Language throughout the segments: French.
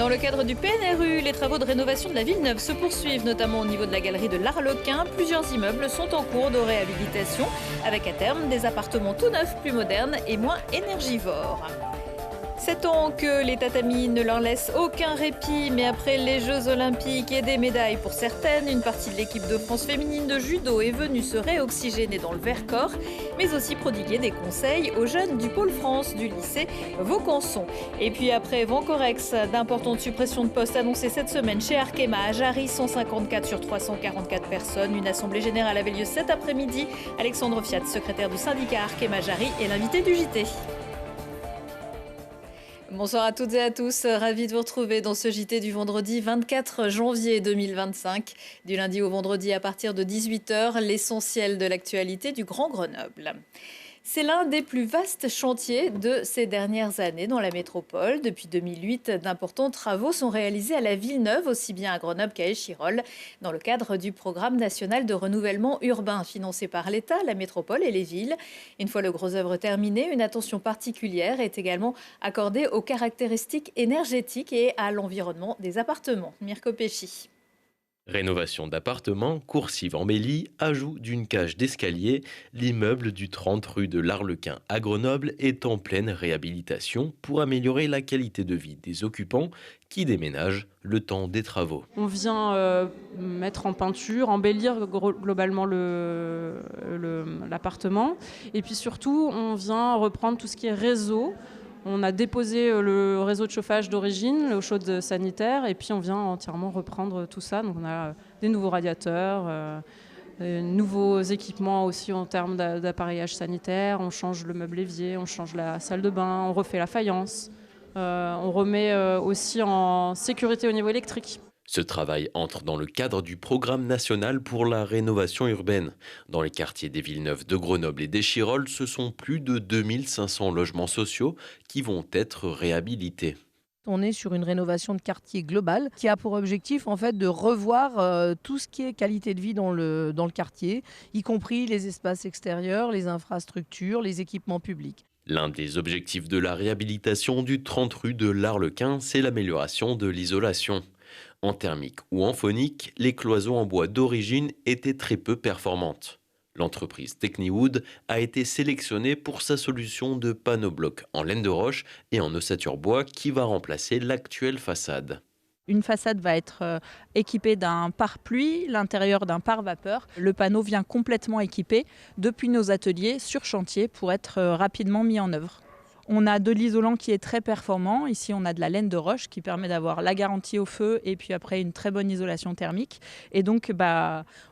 Dans le cadre du PNRU, les travaux de rénovation de la Villeneuve se poursuivent, notamment au niveau de la galerie de l'Arlequin. Plusieurs immeubles sont en cours de réhabilitation, avec à terme des appartements tout neufs, plus modernes et moins énergivores. 7 ans que les tatamis ne leur laissent aucun répit, mais après les Jeux Olympiques et des médailles pour certaines, une partie de l'équipe de France féminine de judo est venue se réoxygéner dans le Vercors, mais aussi prodiguer des conseils aux jeunes du pôle France du lycée Vaucanson. Et puis après Vancorex, d'importantes suppressions de postes annoncées cette semaine chez Arkema à Jarry, 154 sur 344 personnes. Une assemblée générale avait lieu cet après-midi. Alexandre Fiat, secrétaire du syndicat Arkema Jarry, est l'invité du JT. Bonsoir à toutes et à tous, ravi de vous retrouver dans ce JT du vendredi 24 janvier 2025. Du lundi au vendredi à partir de 18h, l'essentiel de l'actualité du Grand Grenoble. C'est l'un des plus vastes chantiers de ces dernières années dans la métropole. Depuis 2008, d'importants travaux sont réalisés à la Villeneuve, aussi bien à Grenoble qu'à Échirolles, dans le cadre du programme national de renouvellement urbain financé par l'État, la métropole et les villes. Une fois le gros œuvre terminé, une attention particulière est également accordée aux caractéristiques énergétiques et à l'environnement des appartements. Mirko Pesci. Rénovation d'appartements, coursives-embellies, ajout d'une cage d'escalier, l'immeuble du 30 rue de l'Arlequin à Grenoble est en pleine réhabilitation pour améliorer la qualité de vie des occupants qui déménagent le temps des travaux. On vient mettre en peinture, embellir globalement l'appartement et puis surtout on vient reprendre tout ce qui est réseau. On a déposé le réseau de chauffage d'origine, l'eau chaude sanitaire, et puis on vient entièrement reprendre tout ça. Donc on a des nouveaux radiateurs, nouveaux équipements aussi en termes d'appareillage sanitaire. On change le meuble évier, on change la salle de bain, on refait la faïence. On remet aussi en sécurité au niveau électrique. Ce travail entre dans le cadre du programme national pour la rénovation urbaine. Dans les quartiers des Villeneuve, de Grenoble et d'Échirolles, ce sont plus de 2500 logements sociaux qui vont être réhabilités. On est sur une rénovation de quartier globale qui a pour objectif en fait de revoir tout ce qui est qualité de vie dans le quartier, y compris les espaces extérieurs, les infrastructures, les équipements publics. L'un des objectifs de la réhabilitation du 30 rue de l'Arlequin, c'est l'amélioration de l'isolation. En thermique ou en phonique, les cloisons en bois d'origine étaient très peu performantes. L'entreprise Techniwood a été sélectionnée pour sa solution de panneaux blocs en laine de roche et en ossature bois qui va remplacer l'actuelle façade. Une façade va être équipée d'un pare-pluie, l'intérieur d'un pare-vapeur. Le panneau vient complètement équipé depuis nos ateliers sur chantier pour être rapidement mis en œuvre. On a de l'isolant qui est très performant. Ici, on a de la laine de roche qui permet d'avoir la garantie au feu et puis après une très bonne isolation thermique. Et donc,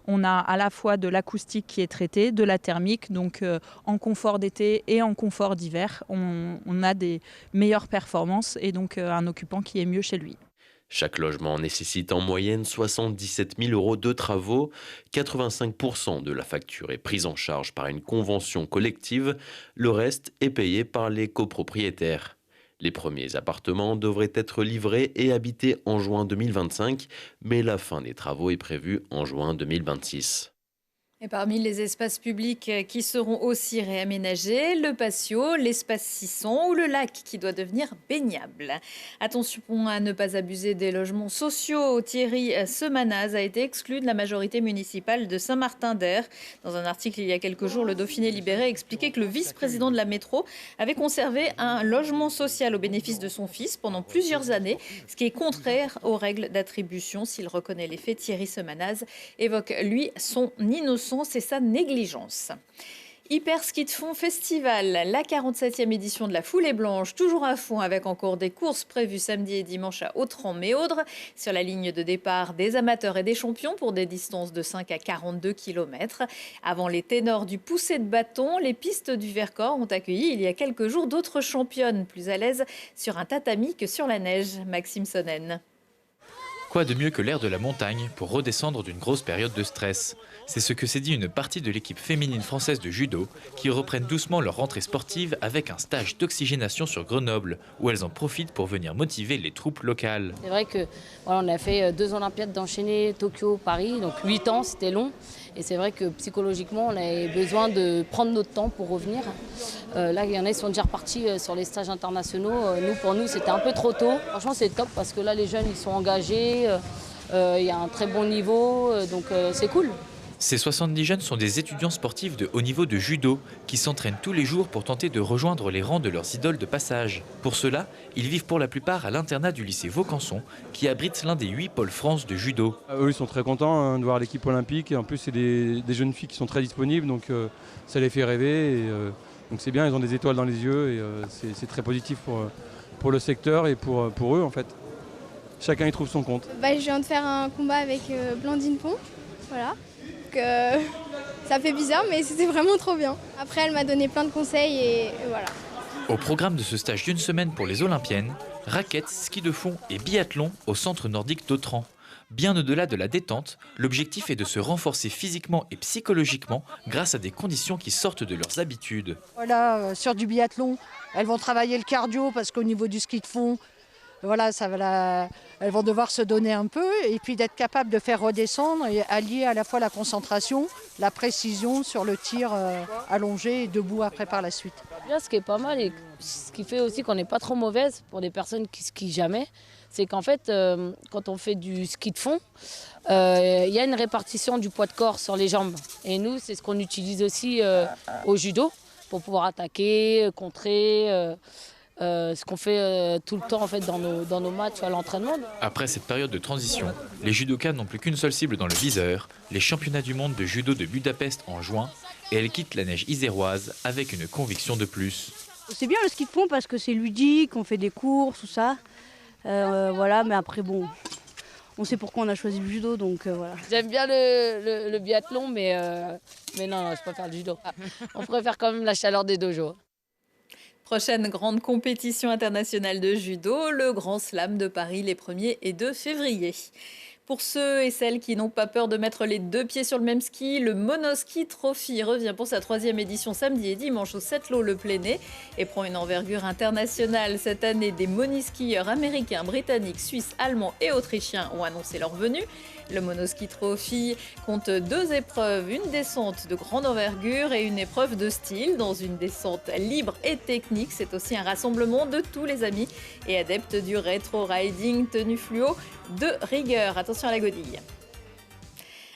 on a à la fois de l'acoustique qui est traitée, de la thermique, donc en confort d'été et en confort d'hiver. On a des meilleures performances et donc un occupant qui est mieux chez lui. Chaque logement nécessite en moyenne 77 000 € de travaux. 85% de la facture est prise en charge par une convention collective. Le reste est payé par les copropriétaires. Les premiers appartements devraient être livrés et habités en juin 2025, mais la fin des travaux est prévue en juin 2026. Et parmi les espaces publics qui seront aussi réaménagés, le patio, l'espace Sisson ou le lac qui doit devenir baignable. Attention à ne pas abuser des logements sociaux. Thierry Semanaz a été exclu de la majorité municipale de Saint-Martin-d'Air. Dans un article il y a quelques jours, le Dauphiné Libéré expliquait que le vice-président de la métro avait conservé un logement social au bénéfice de son fils pendant plusieurs années, ce qui est contraire aux règles d'attribution. S'il reconnaît les faits, Thierry Semanaz évoque, lui, son innocence et sa négligence. Hyper Ski de Fond Festival, la 47e édition de la Foulée Blanche, toujours à fond avec encore des courses prévues samedi et dimanche à Autran-Méaudre. Sur la ligne de départ, des amateurs et des champions pour des distances de 5 à 42 km. Avant les ténors du poussé de bâton, les pistes du Vercors ont accueilli il y a quelques jours d'autres championnes, plus à l'aise sur un tatami que sur la neige. Maxime Sonnen. Quoi de mieux que l'air de la montagne pour redescendre d'une grosse période de stress? C'est ce que s'est dit une partie de l'équipe féminine française de judo qui reprennent doucement leur rentrée sportive avec un stage d'oxygénation sur Grenoble où elles en profitent pour venir motiver les troupes locales. C'est vrai que voilà, on a fait 2 Olympiades d'enchaîner, Tokyo, Paris, donc 8 ans, c'était long. Et c'est vrai que psychologiquement, on avait besoin de prendre notre temps pour revenir. Là, il y en a qui sont déjà repartis sur les stages internationaux. Pour nous, c'était un peu trop tôt. Franchement, c'est top parce que là, les jeunes, ils sont engagés. Il y a un très bon niveau, donc c'est cool. Ces 70 jeunes sont des étudiants sportifs de haut niveau de judo qui s'entraînent tous les jours pour tenter de rejoindre les rangs de leurs idoles de passage. Pour cela, ils vivent pour la plupart à l'internat du lycée Vaucanson qui abrite l'un des 8 pôles France de judo. Eux, ils sont très contents de voir l'équipe olympique. Et en plus, c'est des jeunes filles qui sont très disponibles, donc ça les fait rêver. Et, donc c'est bien, ils ont des étoiles dans les yeux et c'est très positif pour le secteur et pour eux en fait. Chacun y trouve son compte. Je viens de faire un combat avec Blandine Pont, voilà. Donc, ça fait bizarre mais c'était vraiment trop bien. Après elle m'a donné plein de conseils et voilà. Au programme de ce stage d'une semaine pour les Olympiennes, raquettes, ski de fond et biathlon au centre nordique d'Autran. Bien au-delà de la détente, l'objectif est de se renforcer physiquement et psychologiquement grâce à des conditions qui sortent de leurs habitudes. Voilà, sur du biathlon, elles vont travailler le cardio parce qu'au niveau du ski de fond, voilà, elles vont devoir se donner un peu et puis d'être capables de faire redescendre et allier à la fois la concentration, la précision sur le tir allongé et debout après par la suite. Là, ce qui est pas mal et ce qui fait aussi qu'on n'est pas trop mauvaise pour des personnes qui skient jamais, c'est qu'en fait, quand on fait du ski de fond, il y a une répartition du poids de corps sur les jambes. Et nous, c'est ce qu'on utilise aussi au judo pour pouvoir attaquer, contrer. Ce qu'on fait tout le temps en fait, dans nos matchs à l'entraînement. Après cette période de transition, les judokas n'ont plus qu'une seule cible dans le viseur, les championnats du monde de judo de Budapest en juin, et elles quittent la neige iséroise avec une conviction de plus. C'est bien le ski de fond parce que c'est ludique, on fait des courses, tout ça. Voilà, mais après bon, on sait pourquoi on a choisi le judo, donc voilà. J'aime bien le biathlon, mais non, je préfère le judo. On préfère quand même la chaleur des dojos. Prochaine grande compétition internationale de judo, le Grand Slam de Paris les 1er et 2 février. Pour ceux et celles qui n'ont pas peur de mettre les deux pieds sur le même ski, le Monoski Trophy revient pour sa 3e édition samedi et dimanche au Sept-Lô-le-Plénay et prend une envergure internationale. Cette année, des moniskieurs américains, britanniques, suisses, allemands et autrichiens ont annoncé leur venue. Le Monoski Trophy compte 2 épreuves, une descente de grande envergure et une épreuve de style. Dans une descente libre et technique, c'est aussi un rassemblement de tous les amis et adeptes du rétro-riding tenue fluo de rigueur. Attention à la godille.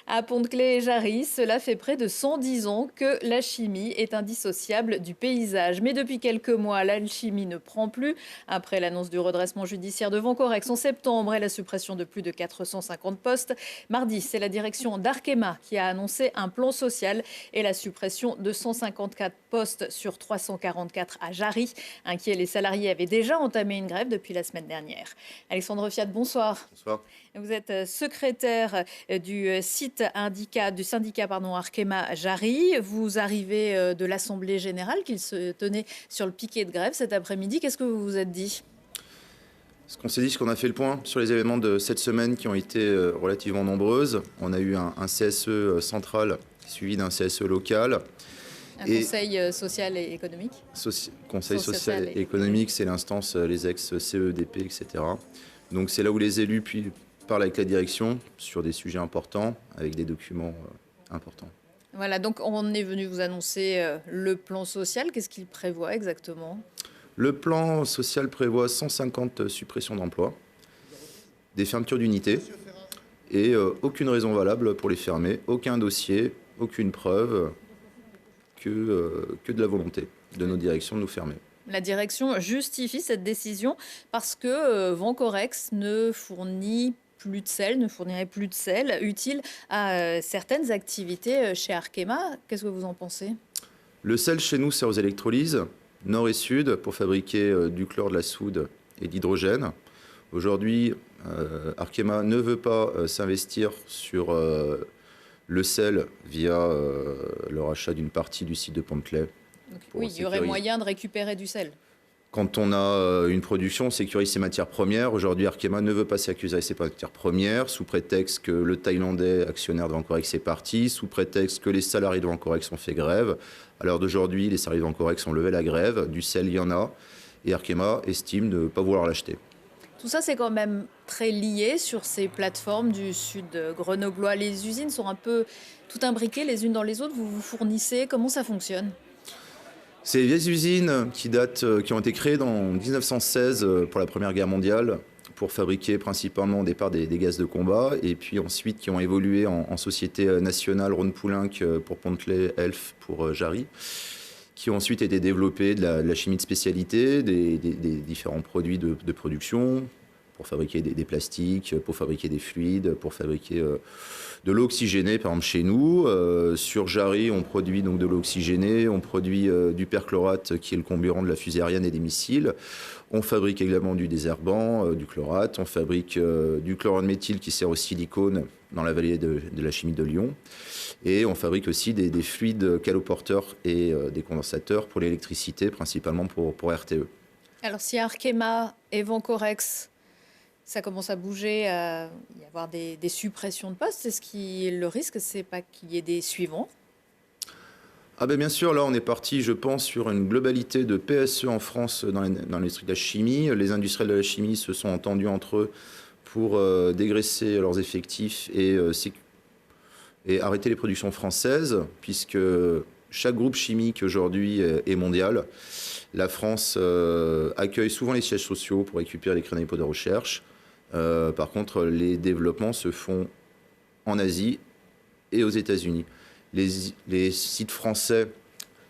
À Pont-de-Claix-et-Jarry, cela fait près de 110 ans que la chimie est indissociable du paysage. Mais depuis quelques mois, l'alchimie ne prend plus. Après l'annonce du redressement judiciaire de Vencorex en septembre et la suppression de plus de 450 postes, mardi, c'est la direction d'Arkema qui a annoncé un plan social et la suppression de 154 postes sur 344 à Jarry. Inquiets, les salariés avaient déjà entamé une grève depuis la semaine dernière. Alexandre Fiat, bonsoir. Bonsoir. Vous êtes secrétaire du syndicat Arkema Jarry. Vous arrivez de l'Assemblée générale qui se tenait sur le piquet de grève cet après-midi. Qu'est-ce que vous vous êtes dit ? Ce qu'on s'est dit, c'est qu'on a fait le point sur les événements de cette semaine qui ont été relativement nombreuses. On a eu un CSE central suivi d'un CSE local. Conseil social et économique. Conseil social et économique, c'est l'instance, les ex-CEDP, etc. Donc c'est là où les élus parlent avec la direction sur des sujets importants, avec des documents importants. Voilà, donc on est venu vous annoncer le plan social. Qu'est-ce qu'il prévoit exactement ? Le plan social prévoit 150 suppressions d'emplois, des fermetures d'unités et aucune raison valable pour les fermer, aucun dossier, aucune preuve, que de la volonté de nos directions de nous fermer. La direction justifie cette décision parce que Vencorex ne fournirait plus de sel utile à certaines activités chez Arkema. Qu'est-ce que vous en pensez ? Le sel chez nous sert aux électrolyses, nord et sud, pour fabriquer du chlore, de la soude et de l'hydrogène. Aujourd'hui, Arkema ne veut pas s'investir sur le sel via le rachat d'une partie du site de Pont-de-Claix. Oui, il y aurait moyen de récupérer du sel. Quand on a une production, on sécurise ses matières premières. Aujourd'hui, Arkema ne veut pas sécuriser ses matières premières, sous prétexte que le Thaïlandais actionnaire de Vencorex est parti, sous prétexte que les salariés de Vencorex ont fait grève. À l'heure d'aujourd'hui, les salariés de Vencorex ont levé la grève. Du sel, il y en a. Et Arkema estime ne pas vouloir l'acheter. Tout ça, c'est quand même très lié sur ces plateformes du sud grenoblois. Les usines sont un peu tout imbriquées les unes dans les autres. Vous vous fournissez. Comment ça fonctionne ? C'est les vieilles usines qui ont été créées en 1916 pour la Première Guerre mondiale, pour fabriquer principalement au départ des gaz de combat, et puis ensuite qui ont évolué en société nationale Rhône-Poulenc pour Pontley, Elf pour Jarry, qui ont ensuite été développées de la chimie de spécialité, des différents produits de production, pour fabriquer des plastiques, pour fabriquer des fluides, pour fabriquer de l'eau oxygénée, par exemple chez nous. Sur Jarry, on produit donc de l'eau oxygénée, on produit du perchlorate qui est le comburant de la fusée aérienne et des missiles. On fabrique également du désherbant, du chlorate, on fabrique du chlorure de méthyle qui sert au silicone dans la vallée de la chimie de Lyon. Et on fabrique aussi des fluides caloporteurs et des condensateurs pour l'électricité, principalement pour RTE. Alors si Arkema et Vencorex, ça commence à bouger, il y avoir des suppressions de postes, le risque, c'est pas qu'il y ait des suivants? Ah ben bien sûr, là on est parti, je pense, sur une globalité de PSE en France dans l'industrie de la chimie. Les industriels de la chimie se sont entendus entre eux pour dégraisser leurs effectifs et arrêter les productions françaises, puisque chaque groupe chimique aujourd'hui est mondial. La France accueille souvent les sièges sociaux pour récupérer les crédits d'impôt de recherche. Par contre, les développements se font en Asie et aux États-Unis. Les sites français,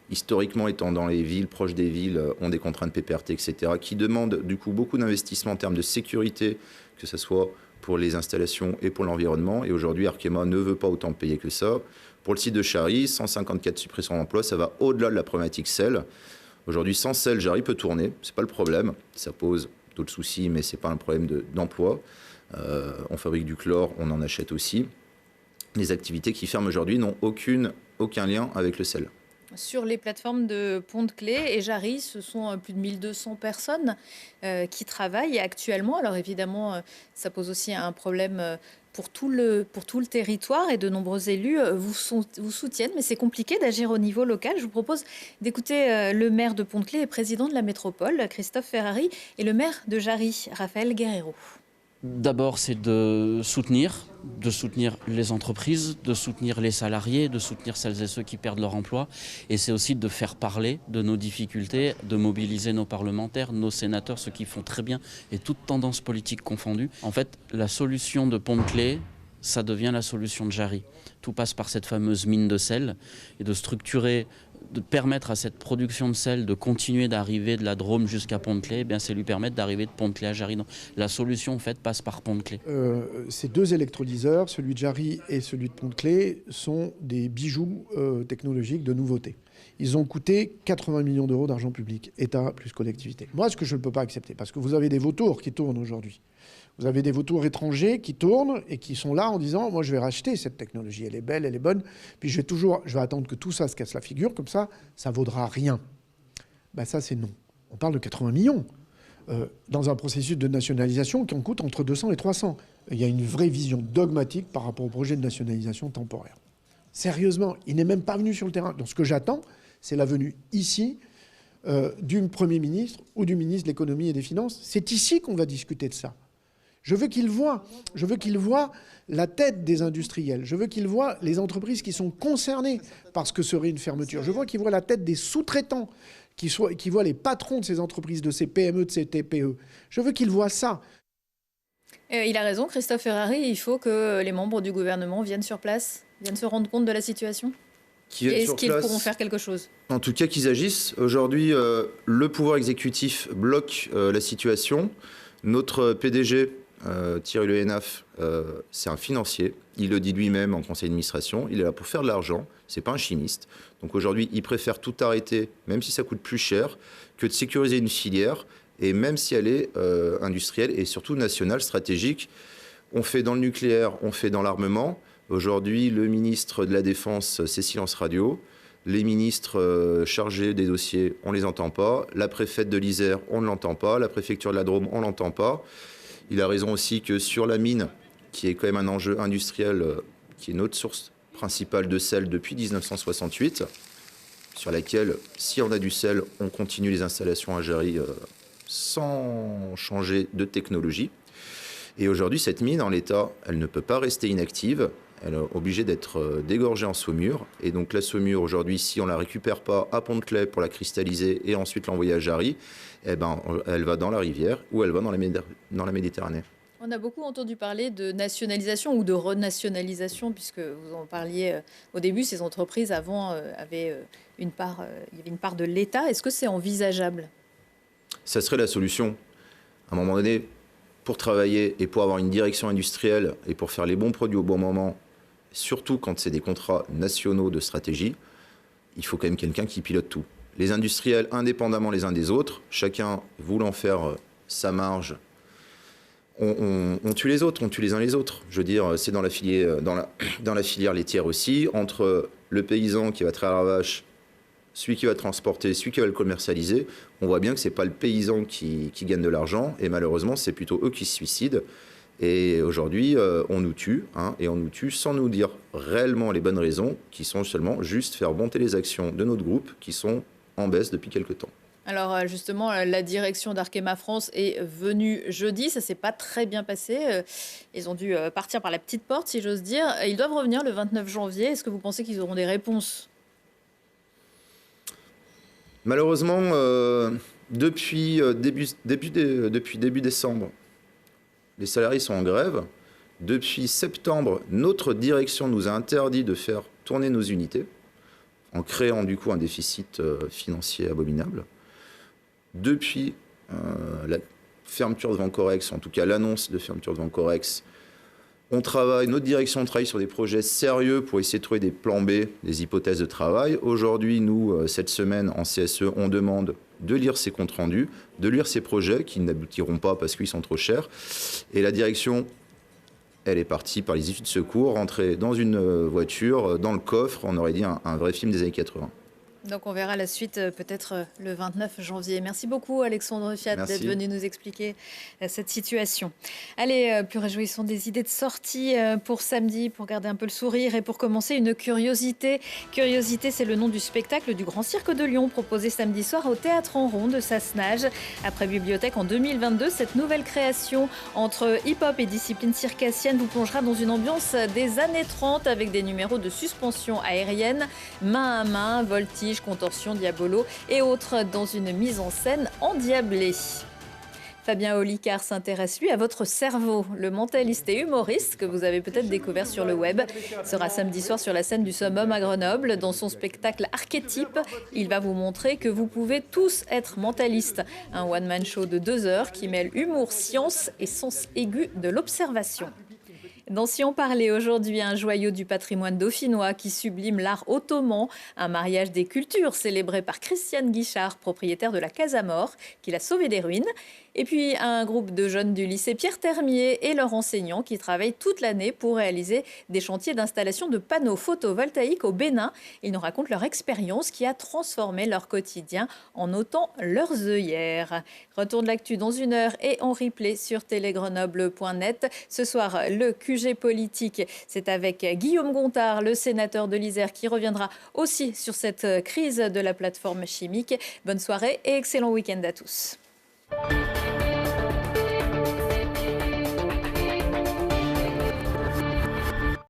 historiquement étant dans les villes, proches des villes, ont des contraintes PPRT, etc., qui demandent du coup beaucoup d'investissements en termes de sécurité, que ce soit pour les installations et pour l'environnement. Et aujourd'hui, Arkema ne veut pas autant payer que ça. Pour le site de Jarry, 154 suppressions d'emplois, ça va au-delà de la problématique sel. Aujourd'hui, sans sel, Jarry peut tourner, c'est pas le problème. Ça pose d'autres soucis, mais c'est pas un problème d'emploi. On fabrique du chlore, on en achète aussi. Les activités qui ferment aujourd'hui n'ont aucun lien avec le sel. Sur les plateformes de Pont-de-Claix et Jarry, ce sont plus de 1200 personnes qui travaillent actuellement. Alors évidemment, ça pose aussi un problème pour tout le territoire et de nombreux élus vous soutiennent, mais c'est compliqué d'agir au niveau local. Je vous propose d'écouter le maire de Pont-de-Claix et président de la métropole, Christophe Ferrari, et le maire de Jarry, Raphaël Guerrero. D'abord, c'est de soutenir les entreprises, de soutenir les salariés, de soutenir celles et ceux qui perdent leur emploi. Et c'est aussi de faire parler de nos difficultés, de mobiliser nos parlementaires, nos sénateurs, ceux qui font très bien, et toutes tendances politiques confondues. En fait, la solution de Pont-de-Claix, ça devient la solution de Jarry. Tout passe par cette fameuse mine de sel et de structurer, de permettre à cette production de sel de continuer d'arriver de la Drôme jusqu'à Pont-de-Claix, eh bien c'est lui permettre d'arriver de Pont-de-Claix à Jarry. Donc, la solution en fait passe par Pont-de-Claix. Ces deux électrolyseurs, celui de Jarry et celui de Pont-de-Claix, sont des bijoux technologiques de nouveauté. Ils ont coûté 80 millions d'euros d'argent public, État plus collectivité. Moi, ce que je ne peux pas accepter, parce que vous avez des vautours qui tournent aujourd'hui. Vous avez des vautours étrangers qui tournent et qui sont là en disant « moi, je vais racheter cette technologie, elle est belle, elle est bonne, puis je vais attendre que tout ça se casse la figure, comme ça vaudra rien ». Ben ça, c'est non. On parle de 80 millions dans un processus de nationalisation qui en coûte entre 200 et 300. Il y a une vraie vision dogmatique par rapport au projet de nationalisation temporaire. Sérieusement, il n'est même pas venu sur le terrain. Donc ce que j'attends, c'est la venue ici du Premier ministre ou du ministre de l'Économie et des Finances. C'est ici qu'on va discuter de ça. Je veux qu'il voie la tête des industriels. Je veux qu'il voie les entreprises qui sont concernées par ce que serait une fermeture. Je veux qu'il voie la tête des sous-traitants, qui voient les patrons de ces entreprises, de ces PME, de ces TPE. Je veux qu'il voie ça. Il a raison, Christophe Ferrari, il faut que les membres du gouvernement viennent sur place, viennent se rendre compte de la situation. Est-ce qu'ils pourront faire quelque chose? En tout cas, qu'ils agissent. Aujourd'hui, le pouvoir exécutif bloque la situation. Notre PDG, Thierry Le Hénaff, c'est un financier. Il le dit lui-même en conseil d'administration. Il est là pour faire de l'argent. C'est pas un chimiste. Donc aujourd'hui, il préfère tout arrêter, même si ça coûte plus cher, que de sécuriser une filière. Et même si elle est industrielle et surtout nationale, stratégique. On fait dans le nucléaire, on fait dans l'armement. Aujourd'hui, le ministre de la Défense, c'est silence radio. Les ministres chargés des dossiers, on ne les entend pas. La préfète de l'Isère, on ne l'entend pas. La préfecture de la Drôme, on ne l'entend pas. Il a raison aussi que sur la mine, qui est quand même un enjeu industriel, qui est notre source principale de sel depuis 1968, sur laquelle, si on a du sel, on continue les installations à Jarry sans changer de technologie. Et aujourd'hui, cette mine, en l'état, elle ne peut pas rester inactive. elle est obligée d'être dégorgée en saumure. Et donc la saumure, aujourd'hui, si on ne la récupère pas à Pont-de-Claix pour la cristalliser et ensuite l'envoyer à Jarry, eh ben, elle va dans la rivière ou elle va dans la Méditerranée. On a beaucoup entendu parler de nationalisation ou de renationalisation, puisque vous en parliez au début, ces entreprises avant avaient il y avait une part de l'État. Est-ce que c'est envisageable? Ça serait la solution. À un moment donné, pour travailler et pour avoir une direction industrielle et pour faire les bons produits au bon moment, surtout quand c'est des contrats nationaux de stratégie, il faut quand même quelqu'un qui pilote tout. Les industriels, indépendamment les uns des autres, chacun voulant faire sa marge, on tue les autres, on tue les uns les autres. Je veux dire, c'est dans la filière laitière aussi, entre le paysan qui va traire la vache, celui qui va transporter, celui qui va le commercialiser, on voit bien que ce n'est pas le paysan qui gagne de l'argent, et malheureusement, c'est plutôt eux qui se suicident. Et aujourd'hui, on nous tue, et on nous tue sans nous dire réellement les bonnes raisons, qui sont seulement juste faire monter les actions de notre groupe, qui sont en baisse depuis quelque temps. Alors justement, la direction d'Arkema France est venue jeudi, ça s'est pas très bien passé. Ils ont dû partir par la petite porte, si j'ose dire. Ils doivent revenir le 29 janvier. Est-ce que vous pensez qu'ils auront des réponses ? Malheureusement, depuis début décembre, les salariés sont en grève. Depuis septembre, notre direction nous a interdit de faire tourner nos unités, en créant du coup un déficit financier abominable. Depuis la fermeture de Vancorex, en tout cas l'annonce de fermeture de Vancorex, notre direction travaille sur des projets sérieux pour essayer de trouver des plans B, des hypothèses de travail. Aujourd'hui, nous, cette semaine, en CSE, on demande de lire ces comptes rendus, de lire ces projets qui n'aboutiront pas parce qu'ils sont trop chers. Et la direction, elle est partie par les issues de secours, rentrer dans une voiture, dans le coffre, on aurait dit un vrai film des années 80. Donc on verra la suite peut-être le 29 janvier. Merci beaucoup Alexandre Fiat d'être venu nous expliquer cette situation. Allez, plus réjouissons des idées de sortie pour samedi, pour garder un peu le sourire et pour commencer une curiosité. Curiosité, c'est le nom du spectacle du Grand Cirque de Lyon proposé samedi soir au Théâtre en Rond de Sassenage. Après Bibliothèque en 2022, cette nouvelle création entre hip-hop et discipline circassienne vous plongera dans une ambiance des années 30 avec des numéros de suspension aérienne, main à main, voltige, contorsion, diabolo et autres dans une mise en scène endiablée. Fabien Olicard s'intéresse lui à votre cerveau. Le mentaliste et humoriste que vous avez peut-être découvert sur le web sera samedi soir sur la scène du Summum à Grenoble. Dans son spectacle Archétype, il va vous montrer que vous pouvez tous être mentalistes. Un one-man show de 2 heures qui mêle humour, science et sens aigu de l'observation. Dans Si on parlait aujourd'hui, un joyau du patrimoine dauphinois qui sublime l'art ottoman, un mariage des cultures célébré par Christiane Guichard, propriétaire de la Casa Mort, qui l'a sauvé des ruines. Et puis un groupe de jeunes du lycée Pierre Termier et leurs enseignants qui travaillent toute l'année pour réaliser des chantiers d'installation de panneaux photovoltaïques au Bénin. Ils nous racontent leur expérience qui a transformé leur quotidien en ôtant leurs œillères. Retour de l'actu dans 1 heure et en replay sur télégrenoble.net. Ce soir, le QG politique, c'est avec Guillaume Gontard, le sénateur de l'Isère, qui reviendra aussi sur cette crise de la plateforme chimique. Bonne soirée et excellent week-end à tous.